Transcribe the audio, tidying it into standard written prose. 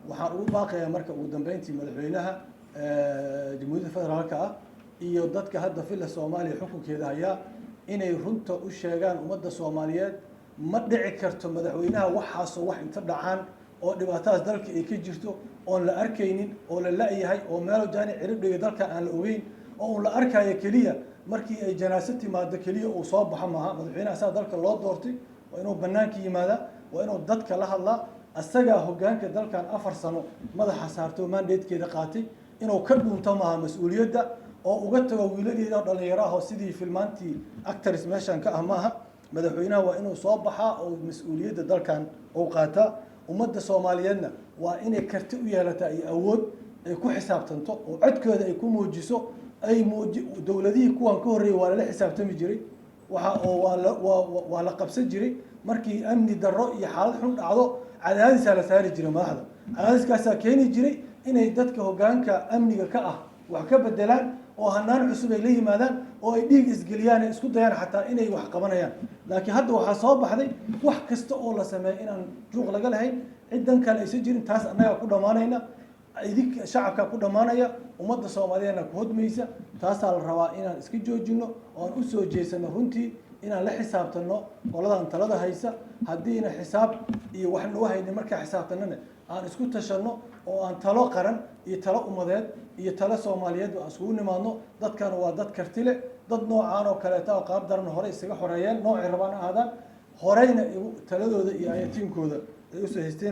waxaan ugu baaqayaa marka ugu dambeyntii madaxweynaha jamhuuriyadda federaalka ah iyo dadka hadda filla Soomaaliya xukunkeeda hayaa inay runta u sheegaan ummadda Soomaaliyeed ma dhici karto madaxweynaha waxaasoo wax inta dhacaan oo dhibaatadaas dalka ay ka jirto oon la arkaynin oo la la'yahay oo meelo jaani cirib dhigay dalka aan la ogeyn oo la arkayo kaliya markii ay janaaso timaado kaliya uu soo baxo maaha madaxweynaha asaga dalka loo doortay waa inuu banaanka yimaada waa inuu dadka la hadlaa asaga hoggaanka dalkan 4 sano madaxa saarto mandatekeeda qaatay inuu ka dhunto maaha mas'uuliyadda oo uga tago wiiladeeda dhalinyaro ah oo sidii filmaantii actors meeshan ka ah maaha madaxweynaha waa inuu soo baxaa oo mas'uuliyadda dalkan uu qaataa ummadda Soomaaliyeedna waa inay karti u yeelataa iyo awood ay ku xisaabtanto oo codkooda ay ku muujiso ay dawladihii kuwan ka horeeyay waa la xisaabtami jiray waxa oo waa la qabsan jiray markii amni darro iyo xaalad xun dhacdo cadaadis la saari jiray madaxda cadaadiskaas keeni jiray inay dadka hoggaanka amniga ka ah wax ka bedelaan oo hanaan cusub ay la yimaadaan oo ay dhiig isgeliyaan isku dayaan xataa inay wax qabanayaan laakiin hadda waxa soo baxday wax kasta oo la sameeyo inaan juuq laga lahayn ciidan kale ay jirin taas annaga ku dhamaanayna idinka shacabka ku dhamaanaya ummadda Soomaaliyeedna ku hodmaysa taas la rabaa inaan iska joojino oo aan u soo jeesano runtii inaan la xisaabtano qoladan talada haysa hadiina xisaab iyo wax noo hayna marka xisaabtanana aan isku tashano oo aan talo qaran iyo talo umadeed iyo talo Soomaaliyeed oo isku nimaadno dadkan waa dad karti leh dad noocaan oo kale taa qaab daran hore isaga xoreeyeen noocay rabaan ahaadaan horeyna taladooda iyo ayatiinkooda ay u soo haysteen